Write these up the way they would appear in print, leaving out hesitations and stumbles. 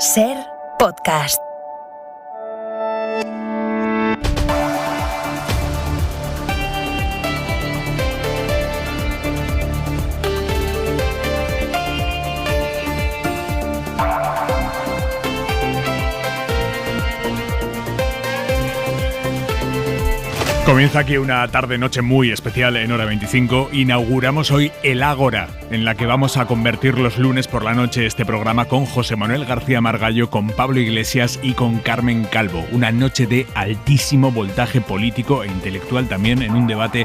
Ser Podcast. Comienza aquí una tarde-noche muy especial en Hora 25. Inauguramos hoy el Ágora, en la que vamos a convertir los lunes por la noche este programa con José Manuel García Margallo, con Pablo Iglesias y con Carmen Calvo. Una noche de altísimo voltaje político e intelectual también, en un debate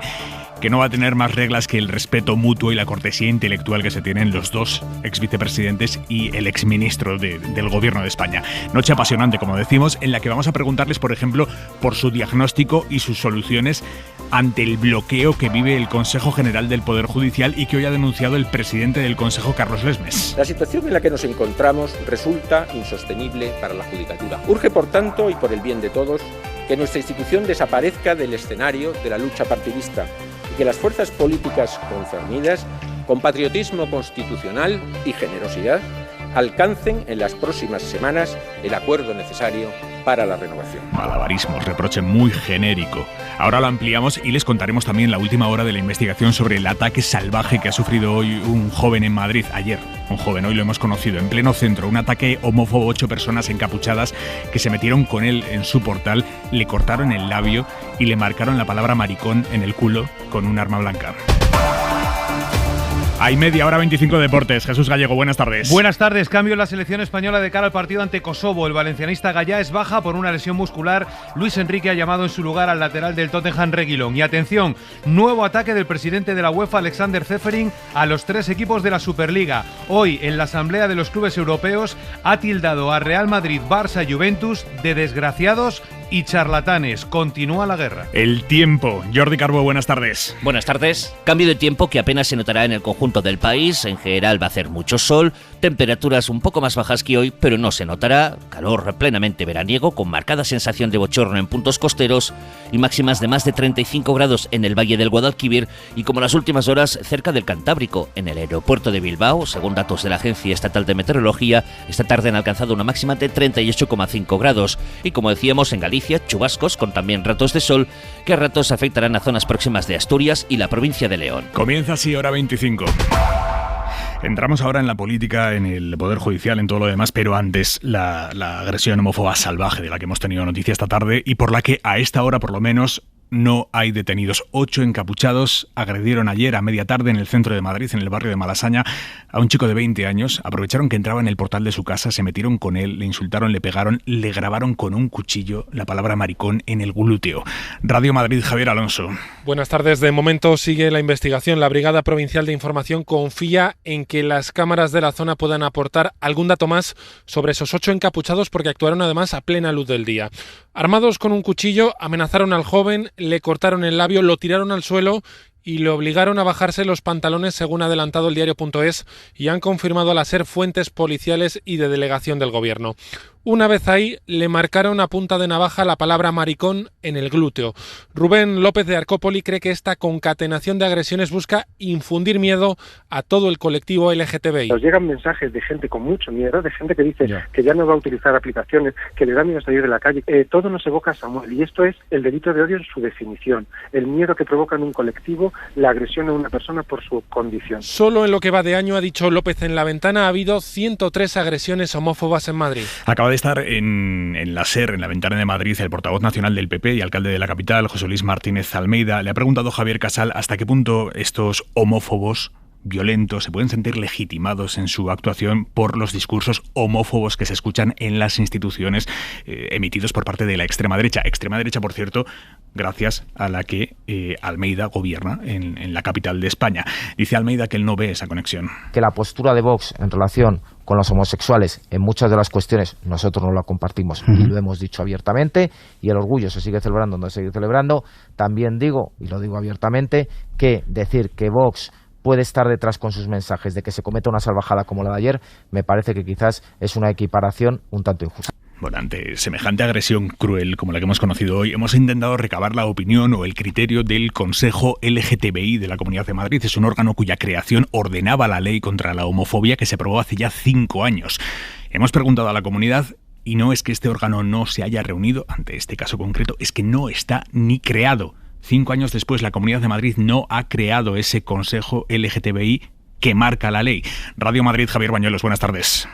que no va a tener más reglas que el respeto mutuo y la cortesía intelectual que se tienen los dos exvicepresidentes y el exministro del gobierno de España. Noche apasionante, como decimos, en la que vamos a preguntarles, por ejemplo, por su diagnóstico y sus soluciones ante el bloqueo que vive el Consejo General del Poder Judicial y que hoy ha denunciado el presidente del Consejo, Carlos Lesmes. La situación en la que nos encontramos resulta insostenible para la judicatura. Urge, por tanto, y por el bien de todos, que nuestra institución desaparezca del escenario de la lucha partidista y que las fuerzas políticas concernidas, con patriotismo constitucional y generosidad, alcancen en las próximas semanas el acuerdo necesario para la renovación. Malabarismos, reproche muy genérico. Ahora lo ampliamos y les contaremos también la última hora de la investigación sobre el ataque salvaje que ha sufrido hoy un joven en Madrid. Ayer, un joven, hoy lo hemos conocido, en pleno centro. Un ataque homófobo, 8 personas encapuchadas que se metieron con él en su portal, le cortaron el labio y le marcaron la palabra maricón en el culo con un arma blanca. Hay media hora 25 de deportes. Jesús Gallego, buenas tardes. Buenas tardes. Cambio en la selección española de cara al partido ante Kosovo. El valencianista Gallá es baja por una lesión muscular. Luis Enrique ha llamado en su lugar al lateral del Tottenham, Reguilón. Y atención, nuevo ataque del presidente de la UEFA, Alexander Ceferin, a los 3 equipos de la Superliga. Hoy, en la Asamblea de los Clubes Europeos, ha tildado a Real Madrid, Barça y Juventus de desgraciados y charlatanes. Continúa la guerra. El tiempo. Jordi Carbo, buenas tardes. Buenas tardes. Cambio de tiempo que apenas se notará en el conjunto del país. En general va a hacer mucho sol, temperaturas un poco más bajas que hoy, pero no se notará. Calor plenamente veraniego, con marcada sensación de bochorno en puntos costeros y máximas de más de 35 grados en el Valle del Guadalquivir y, como las últimas horas, cerca del Cantábrico. En el aeropuerto de Bilbao, según datos de la Agencia Estatal de Meteorología, esta tarde han alcanzado una máxima de 38,5 grados. Y, como decíamos, en Galicia, chubascos con también ratos de sol que a ratos afectarán a zonas próximas de Asturias y la provincia de León. Comienza así Hora 25. Entramos ahora en la política, en el Poder Judicial, en todo lo demás, pero antes la agresión homófoba salvaje de la que hemos tenido noticia esta tarde y por la que a esta hora por lo menos no hay detenidos. 8 encapuchados agredieron ayer a media tarde en el centro de Madrid, en el barrio de Malasaña, a un chico de 20 años. Aprovecharon que entraba en el portal de su casa, se metieron con él, le insultaron, le pegaron, le grabaron con un cuchillo la palabra maricón en el glúteo. Radio Madrid, Javier Alonso. Buenas tardes. De momento sigue la investigación. La Brigada Provincial de Información confía en que las cámaras de la zona puedan aportar algún dato más sobre esos 8 encapuchados, porque actuaron además a plena luz del día. Armados con un cuchillo, amenazaron al joven, le cortaron el labio, lo tiraron al suelo y le obligaron a bajarse los pantalones, según ha adelantado el diario.es, y han confirmado a la SER fuentes policiales y de delegación del gobierno. Una vez ahí, le marcaron a punta de navaja la palabra maricón en el glúteo. Rubén López de Arcópoli cree que esta concatenación de agresiones busca infundir miedo a todo el colectivo LGTBI. Nos llegan mensajes de gente con mucho miedo, de gente que dice que ya no va a utilizar aplicaciones, que le da miedo salir de la calle. Todo nos evoca a Samuel, y esto es el delito de odio en su definición. El miedo que provoca en un colectivo la agresión a una persona por su condición. Solo en lo que va de año, ha dicho López en La Ventana, ha habido 103 agresiones homófobas en Madrid. Acaba de estar en la SER, en La Ventana de Madrid, el portavoz nacional del PP y alcalde de la capital, José Luis Martínez Almeida. Le ha preguntado Javier Casal hasta qué punto estos homófobos violentos se pueden sentir legitimados en su actuación por los discursos homófobos que se escuchan en las instituciones emitidos por parte de la extrema derecha. Extrema derecha, por cierto, gracias a la que Almeida gobierna en la capital de España. Dice Almeida que él no ve esa conexión. Que la postura de Vox en relación con los homosexuales en muchas de las cuestiones nosotros no la compartimos y lo hemos dicho abiertamente, y el orgullo se sigue celebrando donde se sigue celebrando. También digo, y lo digo abiertamente, que decir que Vox puede estar detrás con sus mensajes de que se cometa una salvajada como la de ayer, me parece que quizás es una equiparación un tanto injusta. Bueno, ante semejante agresión cruel como la que hemos conocido hoy, hemos intentado recabar la opinión o el criterio del Consejo LGTBI de la Comunidad de Madrid. Es un órgano cuya creación ordenaba la ley contra la homofobia que se aprobó hace ya 5 años. Hemos preguntado a la comunidad y no es que este órgano no se haya reunido ante este caso concreto, es que no está ni creado. 5 años después, la Comunidad de Madrid no ha creado ese Consejo LGTBI que marca la ley. Radio Madrid, Javier Bañuelos, buenas tardes.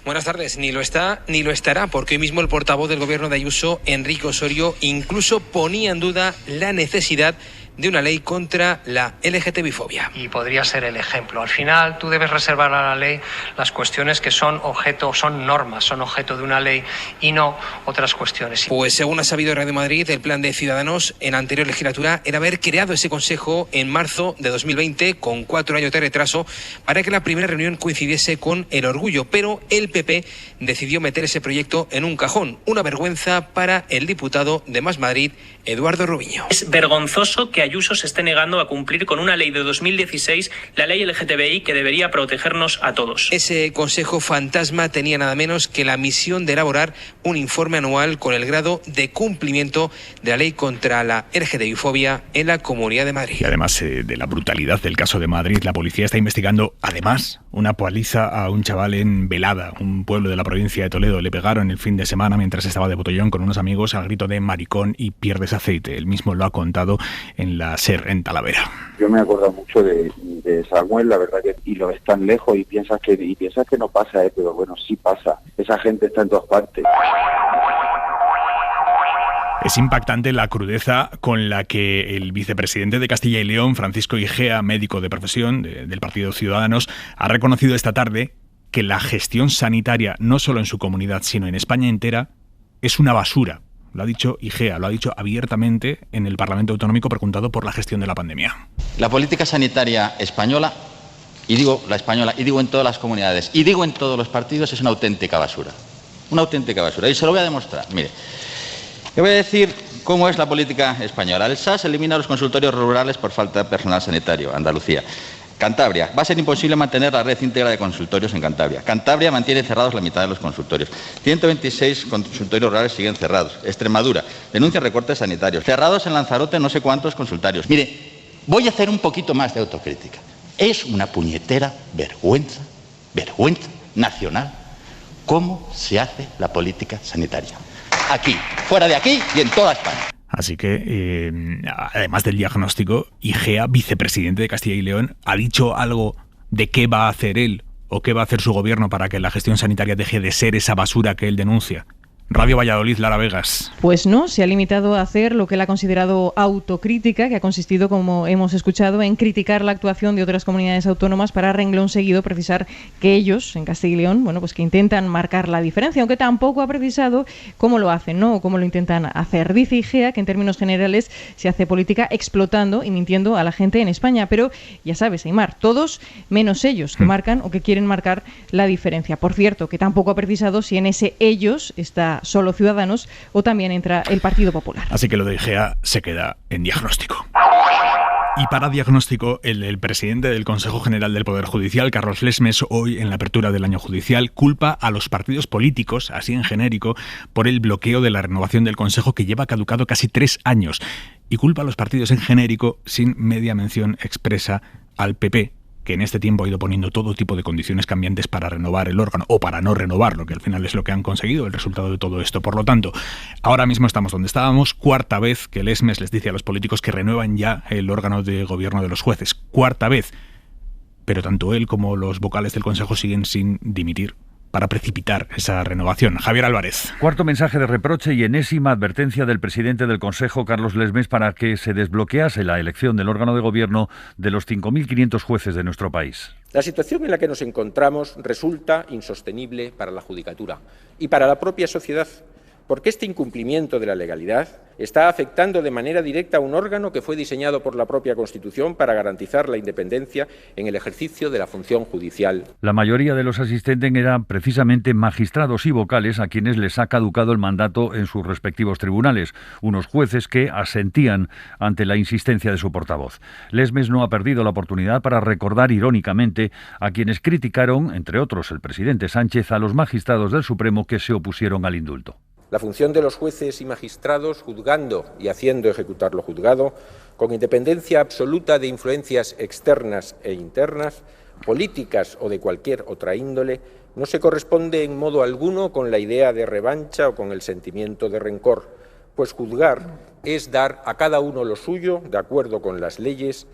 Buenas tardes. Ni lo está ni lo estará, porque hoy mismo el portavoz del gobierno de Ayuso, Enrique Osorio, incluso ponía en duda la necesidad de una ley contra la LGTBI-fobia. Y podría ser el ejemplo. Al final tú debes reservar a la ley las cuestiones que son objeto, son normas, son objeto de una ley y no otras cuestiones. Pues según ha sabido Radio Madrid, el plan de Ciudadanos en la anterior legislatura era haber creado ese consejo en marzo de 2020 con 4 años de retraso para que la primera reunión coincidiese con el orgullo, pero el PP decidió meter ese proyecto en un cajón. Una vergüenza para el diputado de Más Madrid, Eduardo Rubiño. Es vergonzoso que Ayuso se esté negando a cumplir con una ley de 2016, la ley LGTBI, que debería protegernos a todos. Ese consejo fantasma tenía nada menos que la misión de elaborar un informe anual con el grado de cumplimiento de la ley contra la LGTBI-fobia en la Comunidad de Madrid. Y además de la brutalidad del caso de Madrid, la policía está investigando, además, una paliza a un chaval en Velada, un pueblo de la provincia de Toledo. Le pegaron el fin de semana mientras estaba de botellón con unos amigos al grito de maricón y pierdes aceite. Él mismo lo ha contado en la SER en Talavera. Yo me acuerdo mucho de Samuel, la verdad que y lo ves tan lejos y piensas que no pasa, pero bueno, sí pasa. Esa gente está en todas partes. Es impactante la crudeza con la que el vicepresidente de Castilla y León, Francisco Igea, médico de profesión del Partido Ciudadanos, ha reconocido esta tarde que la gestión sanitaria, no solo en su comunidad, sino en España entera, es una basura. Lo ha dicho Igea, lo ha dicho abiertamente en el Parlamento Autonómico preguntado por la gestión de la pandemia. La política sanitaria española, y digo la española, y digo en todas las comunidades, y digo en todos los partidos, es una auténtica basura. Una auténtica basura. Y se lo voy a demostrar. Mire, le voy a decir cómo es la política española. El SAS elimina los consultorios rurales por falta de personal sanitario. Andalucía. Cantabria. Va a ser imposible mantener la red íntegra de consultorios en Cantabria. Cantabria mantiene cerrados la mitad de los consultorios. 126 consultorios rurales siguen cerrados. Extremadura. Denuncia recortes sanitarios. Cerrados en Lanzarote no sé cuántos consultorios. Mire, voy a hacer un poquito más de autocrítica. Es una puñetera vergüenza nacional cómo se hace la política sanitaria. Aquí, fuera de aquí y en toda España. Así que, además del diagnóstico, Igea, vicepresidente de Castilla y León, ha dicho algo de qué va a hacer él o qué va a hacer su gobierno para que la gestión sanitaria deje de ser esa basura que él denuncia. Radio Valladolid, Lara Vegas. Pues no, se ha limitado a hacer lo que él ha considerado autocrítica, que ha consistido, como hemos escuchado, en criticar la actuación de otras comunidades autónomas para, renglón seguido, precisar que ellos, en Castilla y León, bueno, pues que intentan marcar la diferencia, aunque tampoco ha precisado cómo lo hacen, ¿no? O cómo lo intentan hacer. Dice Igea que en términos generales se hace política explotando y mintiendo a la gente en España, pero ya sabes, Aimar, todos menos ellos que marcan o que quieren marcar la diferencia. Por cierto, que tampoco ha precisado si en ese ellos está solo Ciudadanos o también entra el Partido Popular. Así que lo de Igea se queda en diagnóstico. Y para diagnóstico, el presidente del Consejo General del Poder Judicial, Carlos Lesmes, hoy en la apertura del año judicial, culpa a los partidos políticos, así en genérico, por el bloqueo de la renovación del Consejo que lleva caducado casi 3 años. Y culpa a los partidos en genérico, sin media mención expresa al PP, que en este tiempo ha ido poniendo todo tipo de condiciones cambiantes para renovar el órgano o para no renovarlo, que al final es lo que han conseguido, el resultado de todo esto. Por lo tanto, ahora mismo estamos donde estábamos, 4ª vez que Lesmes les dice a los políticos que renuevan ya el órgano de gobierno de los jueces. 4ª vez. Pero tanto él como los vocales del Consejo siguen sin dimitir para precipitar esa renovación. Javier Álvarez. 4º mensaje de reproche y enésima advertencia del presidente del Consejo, Carlos Lesmes, para que se desbloquease la elección del órgano de gobierno de los 5.500 jueces de nuestro país. La situación en la que nos encontramos resulta insostenible para la Judicatura y para la propia sociedad, porque este incumplimiento de la legalidad está afectando de manera directa a un órgano que fue diseñado por la propia Constitución para garantizar la independencia en el ejercicio de la función judicial. La mayoría de los asistentes eran precisamente magistrados y vocales a quienes les ha caducado el mandato en sus respectivos tribunales, unos jueces que asentían ante la insistencia de su portavoz. Lesmes no ha perdido la oportunidad para recordar irónicamente a quienes criticaron, entre otros el presidente Sánchez, a los magistrados del Supremo que se opusieron al indulto. La función de los jueces y magistrados, juzgando y haciendo ejecutar lo juzgado, con independencia absoluta de influencias externas e internas, políticas o de cualquier otra índole, no se corresponde en modo alguno con la idea de revancha o con el sentimiento de rencor, pues juzgar es dar a cada uno lo suyo de acuerdo con las leyes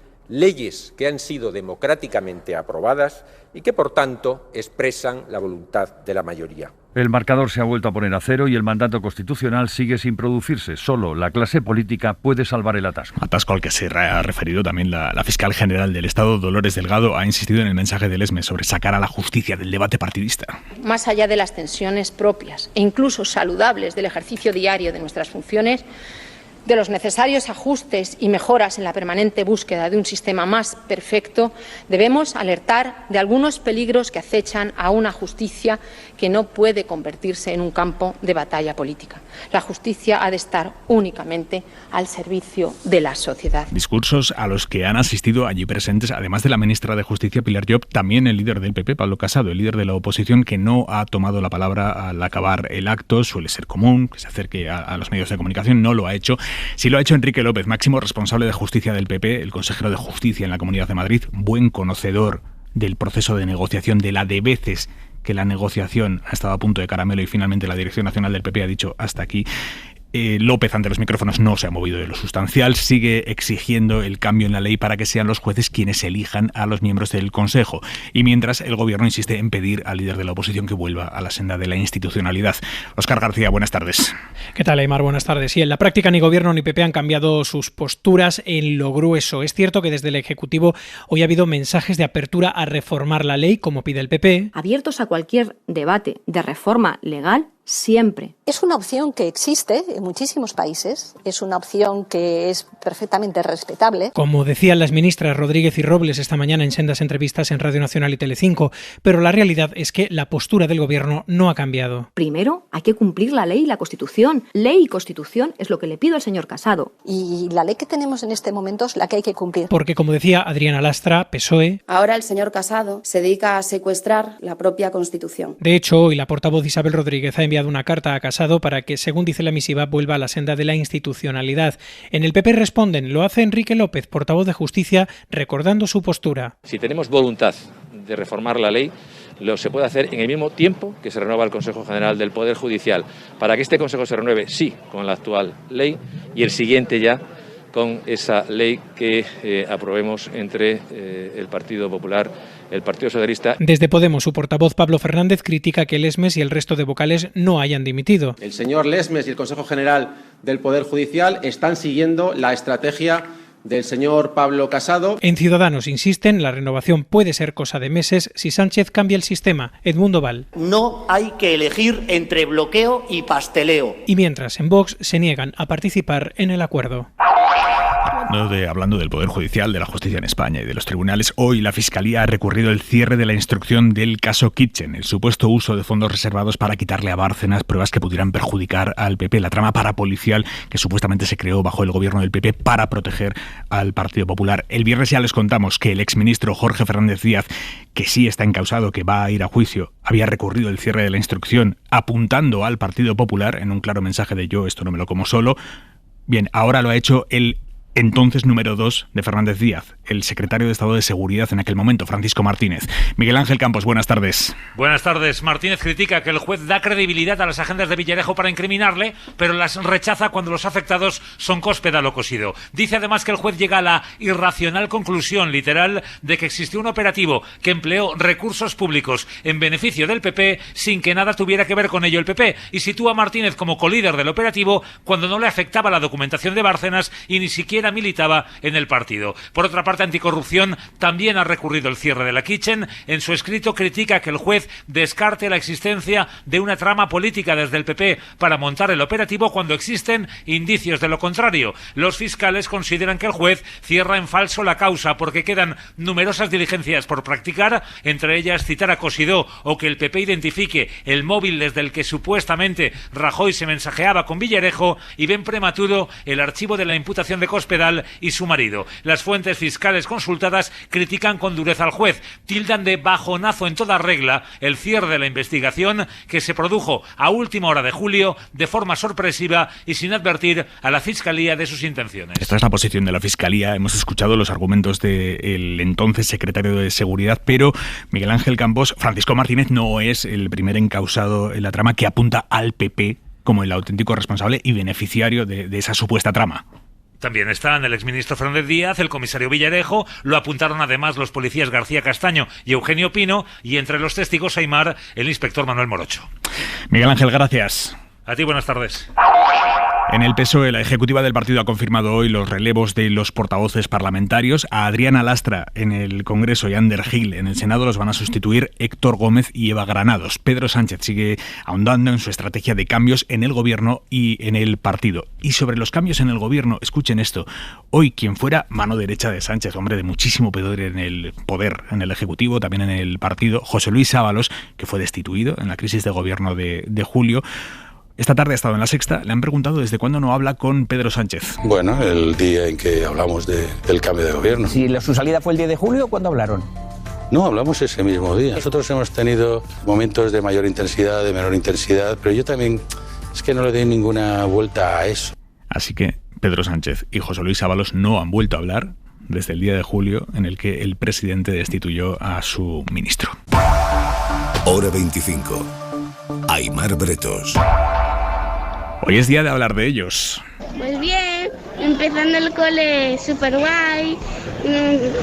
que han sido democráticamente aprobadas y que, por tanto, expresan la voluntad de la mayoría. El marcador se ha vuelto a poner a cero y el mandato constitucional sigue sin producirse. Solo la clase política puede salvar el atasco. Atasco al que se ha referido también la fiscal general del Estado, Dolores Delgado, ha insistido en el mensaje del ESME sobre sacar a la justicia del debate partidista. Más allá de las tensiones propias e incluso saludables del ejercicio diario de nuestras funciones, de los necesarios ajustes y mejoras en la permanente búsqueda de un sistema más perfecto, debemos alertar de algunos peligros que acechan a una justicia que no puede convertirse en un campo de batalla política. La justicia ha de estar únicamente al servicio de la sociedad. Discursos a los que han asistido allí presentes, además de la ministra de Justicia, Pilar Llop, también el líder del PP, Pablo Casado, el líder de la oposición, que no ha tomado la palabra al acabar el acto. Suele ser común que se acerque a los medios de comunicación, no lo ha hecho. Sí lo ha hecho Enrique López, máximo responsable de Justicia del PP, el consejero de Justicia en la Comunidad de Madrid, buen conocedor del proceso de negociación, de la de veces que la negociación ha estado a punto de caramelo y finalmente la Dirección Nacional del PP ha dicho hasta aquí. López ante los micrófonos no se ha movido de lo sustancial, sigue exigiendo el cambio en la ley para que sean los jueces quienes elijan a los miembros del Consejo. Y mientras el Gobierno insiste en pedir al líder de la oposición que vuelva a la senda de la institucionalidad. Óscar García, buenas tardes. ¿Qué tal, Aymar? Buenas tardes. Sí, en la práctica ni Gobierno ni PP han cambiado sus posturas en lo grueso. Es cierto que desde el Ejecutivo hoy ha habido mensajes de apertura a reformar la ley, como pide el PP. Abiertos a cualquier debate de reforma legal, siempre. Es una opción que existe en muchísimos países, es una opción que es perfectamente respetable. Como decían las ministras Rodríguez y Robles esta mañana en sendas entrevistas en Radio Nacional y Telecinco, pero la realidad es que la postura del Gobierno no ha cambiado. Primero, hay que cumplir la ley y la Constitución. Ley y Constitución es lo que le pido al señor Casado. Y la ley que tenemos en este momento es la que hay que cumplir. Porque, como decía Adriana Lastra, PSOE... Ahora el señor Casado se dedica a secuestrar la propia Constitución. De hecho, hoy la portavoz Isabel Rodríguez ha enviado una carta a Casado para que, según dice la misiva, vuelva a la senda de la institucionalidad. En el PP responden, lo hace Enrique López, portavoz de Justicia, recordando su postura. Si tenemos voluntad de reformar la ley, se puede hacer en el mismo tiempo que se renueva el Consejo General del Poder Judicial, para que este Consejo se renueve, sí, con la actual ley y el siguiente ya con esa ley que aprobemos entre el Partido Popular, el Partido Socialista. Desde Podemos, su portavoz Pablo Fernández critica que Lesmes y el resto de vocales no hayan dimitido. El señor Lesmes y el Consejo General del Poder Judicial están siguiendo la estrategia del señor Pablo Casado. En Ciudadanos insisten, la renovación puede ser cosa de meses si Sánchez cambia el sistema. Edmundo Val. No hay que elegir entre bloqueo y pasteleo. Y mientras en Vox se niegan a participar en el acuerdo. Hablando del Poder Judicial, de la justicia en España y de los tribunales, hoy la Fiscalía ha recurrido el cierre de la instrucción del caso Kitchen, el supuesto uso de fondos reservados para quitarle a Bárcenas pruebas que pudieran perjudicar al PP, la trama parapolicial que supuestamente se creó bajo el gobierno del PP para proteger al Partido Popular. El viernes ya les contamos que el exministro Jorge Fernández Díaz, que sí está encausado, que va a ir a juicio, había recurrido el cierre de la instrucción apuntando al Partido Popular en un claro mensaje de yo esto no me lo como solo. Bien, ahora lo ha hecho el entonces número 2 de Fernández Díaz, el secretario de Estado de Seguridad en aquel momento, Francisco Martínez. Miguel Ángel Campos, buenas tardes. Buenas tardes. Martínez critica que el juez da credibilidad a las agendas de Villarejo para incriminarle, pero las rechaza cuando los afectados son Cospedal o Cosido. Dice además que el juez llega a la irracional conclusión, literal, de que existió un operativo que empleó recursos públicos en beneficio del PP sin que nada tuviera que ver con ello el PP, y sitúa a Martínez como colíder del operativo cuando no le afectaba la documentación de Bárcenas y ni siquiera siquiera militaba en el partido. Por otra parte, Anticorrupción también ha recurrido el cierre de la Kitchen. En su escrito critica que el juez descarte la existencia de una trama política desde el PP para montar el operativo cuando existen indicios de lo contrario. Los fiscales consideran que el juez cierra en falso la causa porque quedan numerosas diligencias por practicar, entre ellas citar a Cosidó o que el PP identifique el móvil desde el que supuestamente Rajoy se mensajeaba con Villarejo, y ven prematuro el archivo de la imputación de Cospedal y su marido. Las fuentes fiscales consultadas critican con dureza al juez, tildan de bajonazo en toda regla el cierre de la investigación que se produjo a última hora de julio de forma sorpresiva y sin advertir a la Fiscalía de sus intenciones. Esta es la posición de la Fiscalía. Hemos escuchado los argumentos del entonces secretario de Seguridad, pero Miguel Ángel Campos, Francisco Martínez no es el primer encausado en la trama que apunta al PP como el auténtico responsable y beneficiario de esa supuesta trama. También están el exministro Fernández Díaz, el comisario Villarejo, lo apuntaron además los policías García Castaño y Eugenio Pino, y entre los testigos Aymar, el inspector Manuel Morocho. Miguel Ángel, gracias. A ti, buenas tardes. En el PSOE, la ejecutiva del partido ha confirmado hoy los relevos de los portavoces parlamentarios. A Adriana Lastra en el Congreso y Ander Gil en el Senado los van a sustituir Héctor Gómez y Eva Granados. Pedro Sánchez sigue ahondando en su estrategia de cambios en el gobierno y en el partido. Y sobre los cambios en el gobierno, escuchen esto. Hoy quien fuera mano derecha de Sánchez, hombre de muchísimo poder en el Ejecutivo, también en el partido, José Luis Ábalos, que fue destituido en la crisis de gobierno de julio, esta tarde ha estado en La Sexta. Le han preguntado desde cuándo no habla con Pedro Sánchez. Bueno, el día en que hablamos del cambio de gobierno. Si su salida fue el 10 de julio, ¿cuándo hablaron? No, hablamos ese mismo día. Nosotros hemos tenido momentos de mayor intensidad, de menor intensidad, pero yo también es que no le doy ninguna vuelta a eso. Así que Pedro Sánchez y José Luis Ábalos no han vuelto a hablar desde el día de julio en el que el presidente destituyó a su ministro. Hora 25. Aymar Bretos. Hoy es día de hablar de ellos. Pues bien, empezando el cole súper guay,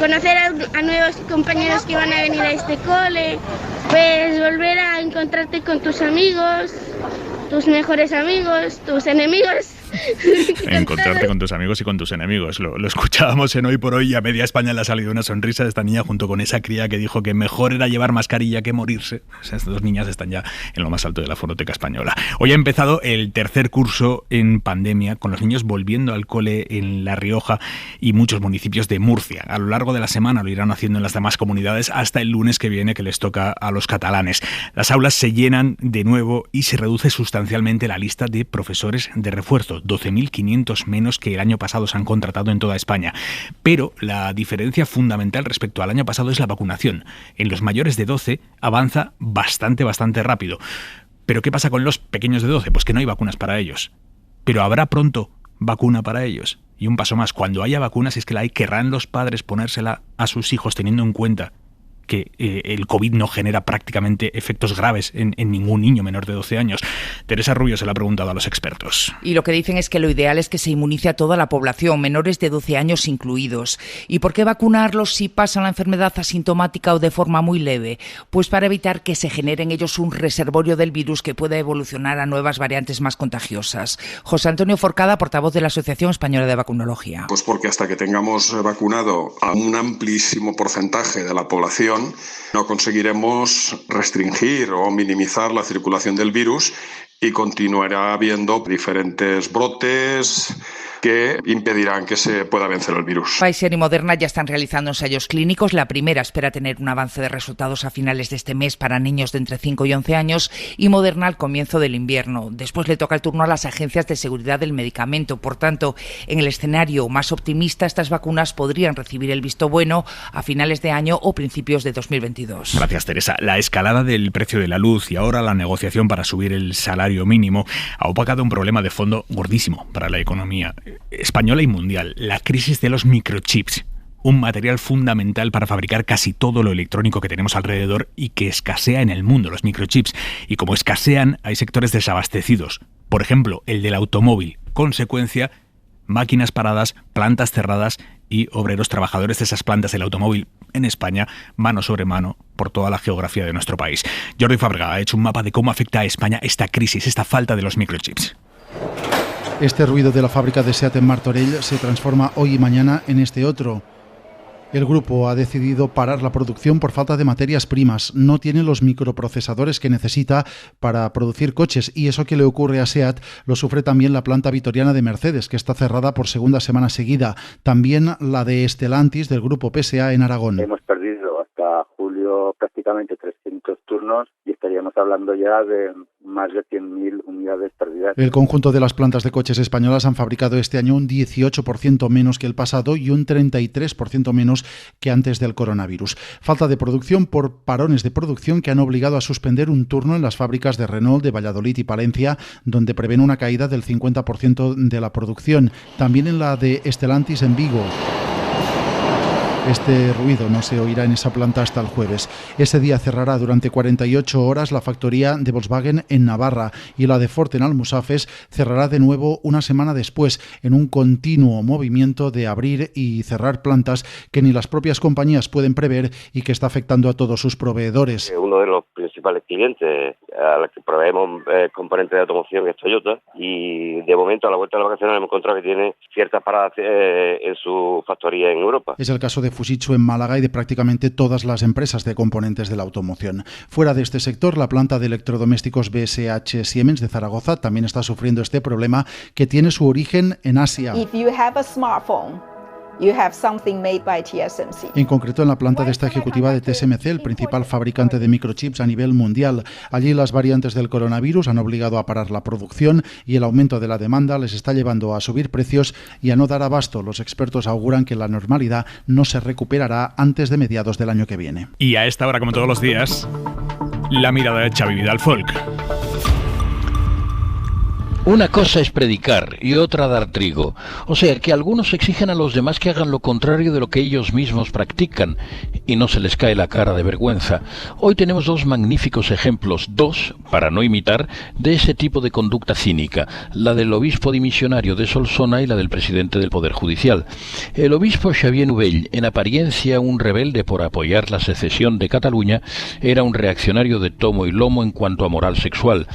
conocer a nuevos compañeros que van a venir a este cole, pues volver a encontrarte con tus amigos, tus mejores amigos, tus enemigos. Encontrarte con tus amigos y con tus enemigos. Lo escuchábamos en Hoy por Hoy y a media España le ha salido una sonrisa de esta niña junto con esa cría que dijo que mejor era llevar mascarilla que morirse. Estas dos niñas están ya en lo más alto de la fonoteca española. Hoy ha empezado el tercer curso en pandemia, con los niños volviendo al cole en La Rioja y muchos municipios de Murcia. A lo largo de la semana lo irán haciendo en las demás comunidades hasta el lunes que viene, que les toca a los catalanes. Las aulas se llenan de nuevo y se reduce sustancialmente la lista de profesores de refuerzo. 12.500 menos que el año pasado se han contratado en toda España. Pero la diferencia fundamental respecto al año pasado es la vacunación. En los mayores de 12 avanza bastante rápido. ¿Pero qué pasa con los pequeños de 12? Pues que no hay vacunas para ellos. Pero habrá pronto vacuna para ellos. Y un paso más, cuando haya vacunas es que querrán los padres ponérsela a sus hijos teniendo en cuenta que el COVID no genera prácticamente efectos graves en ningún niño menor de 12 años. Teresa Rubio se lo ha preguntado a los expertos. Y lo que dicen es que lo ideal es que se inmunice a toda la población, menores de 12 años incluidos. ¿Y por qué vacunarlos si pasan la enfermedad asintomática o de forma muy leve? Pues para evitar que se genere en ellos un reservorio del virus que pueda evolucionar a nuevas variantes más contagiosas. José Antonio Forcada, portavoz de la Asociación Española de Vacunología. Pues porque hasta que tengamos vacunado a un amplísimo porcentaje de la población, no conseguiremos restringir o minimizar la circulación del virus y continuará habiendo diferentes brotes que impedirán que se pueda vencer el virus. Pfizer y Moderna ya están realizando ensayos clínicos. La primera espera tener un avance de resultados a finales de este mes para niños de entre 5 y 11 años y Moderna al comienzo del invierno. Después le toca el turno a las agencias de seguridad del medicamento. Por tanto, en el escenario más optimista, estas vacunas podrían recibir el visto bueno a finales de año o principios de 2022. Gracias, Teresa. La escalada del precio de la luz y ahora la negociación para subir el salario mínimo ha opacado un problema de fondo gordísimo para la economía española y mundial: la crisis de los microchips, un material fundamental para fabricar casi todo lo electrónico que tenemos alrededor y que escasea en el mundo, los microchips. Y como escasean, hay sectores desabastecidos. Por ejemplo, el del automóvil. Consecuencia, máquinas paradas, plantas cerradas y obreros trabajadores de esas plantas del automóvil en España, mano sobre mano, por toda la geografía de nuestro país. Jordi Fàbrega ha hecho un mapa de cómo afecta a España esta crisis, esta falta de los microchips. Este ruido de la fábrica de SEAT en Martorell se transforma hoy y mañana en este otro. El grupo ha decidido parar la producción por falta de materias primas. No tiene los microprocesadores que necesita para producir coches, y eso que le ocurre a SEAT lo sufre también la planta vitoriana de Mercedes, que está cerrada por segunda semana seguida. También la de Stellantis del grupo PSA en Aragón. Hemos perdido hasta julio prácticamente 300 turnos y estaríamos hablando ya de más de 100.000 unidades perdidas. El conjunto de las plantas de coches españolas han fabricado este año un 18% menos que el pasado y un 33% menos que antes del coronavirus. Falta de producción por parones de producción que han obligado a suspender un turno en las fábricas de Renault de Valladolid y Palencia, donde prevén una caída del 50% de la producción. También en la de Stellantis en Vigo. Este ruido no se oirá en esa planta hasta el jueves. Ese día cerrará durante 48 horas la factoría de Volkswagen en Navarra, y la de Ford en Almusafes cerrará de nuevo una semana después, en un continuo movimiento de abrir y cerrar plantas que ni las propias compañías pueden prever y que está afectando a todos sus proveedores. Uno de los principales clientes a los que proveemos componentes de automoción es Toyota, y de momento a la vuelta de las vacaciones hemos encontrado que tiene ciertas paradas en su factoría en Europa. Es el caso de Fujitsu en Málaga y de prácticamente todas las empresas de componentes de la automoción. Fuera de este sector, la planta de electrodomésticos BSH Siemens de Zaragoza también está sufriendo este problema, que tiene su origen en Asia. If you have a smartphone, you have something made by TSMC. En concreto en la planta de esta ejecutiva de TSMC, el principal fabricante de microchips a nivel mundial. Allí las variantes del coronavirus han obligado a parar la producción y el aumento de la demanda les está llevando a subir precios y a no dar abasto. Los expertos auguran que la normalidad no se recuperará antes de mediados del año que viene. Y a esta hora, como todos los días, la mirada de Xavi Vidal Folk. Una cosa es predicar y otra dar trigo. O sea, que algunos exigen a los demás que hagan lo contrario de lo que ellos mismos practican y no se les cae la cara de vergüenza. Hoy tenemos dos magníficos ejemplos, dos, para no imitar, de ese tipo de conducta cínica, la del obispo dimisionario de Solsona y la del presidente del Poder Judicial. El obispo Xavier Novell, en apariencia un rebelde por apoyar la secesión de Cataluña, era un reaccionario de tomo y lomo en cuanto a moral sexual.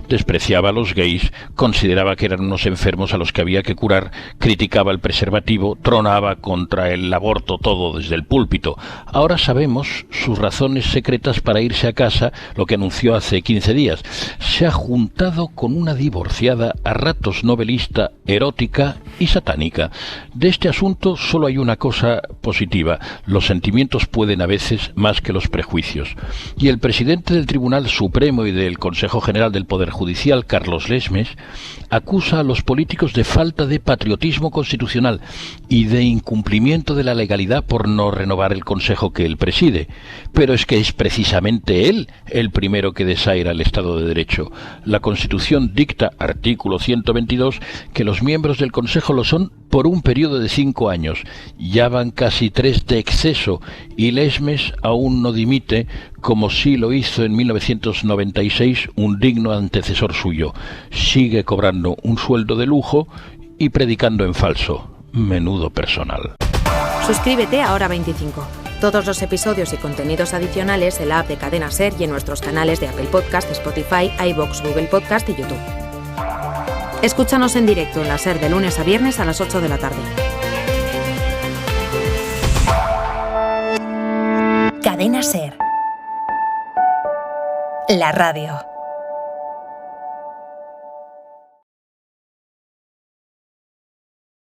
Despreciaba a los gays, consideraba que eran unos enfermos a los que había que curar, criticaba el preservativo, tronaba contra el aborto todo desde el púlpito. Ahora sabemos sus razones secretas para irse a casa, lo que anunció hace 15 días. Se ha juntado con una divorciada, a ratos novelista, erótica y satánica. De este asunto solo hay una cosa positiva: los sentimientos pueden a veces más que los prejuicios. Y el presidente del Tribunal Supremo y del Consejo General del Poder Judicial, Carlos Lesmes, acusa a los políticos de falta de patriotismo constitucional y de incumplimiento de la legalidad por no renovar el Consejo que él preside. Pero es que es precisamente él el primero que desaira el Estado de Derecho. La Constitución dicta, artículo 122, que los miembros del Consejo lo son por un periodo de 5 años. Ya van casi 3 de exceso y Lesmes aún no dimite, como sí lo hizo en 1996 un digno antecesor suyo. Sigue cobrando un sueldo de lujo y predicando en falso. Menudo personal. Suscríbete a Hora 25. Todos los episodios y contenidos adicionales en la app de Cadena SER y en nuestros canales de Apple Podcast, Spotify, iVoox, Google Podcast y YouTube. Escúchanos en directo en la SER de lunes a viernes a las 8 de la tarde. Cadena SER. La radio.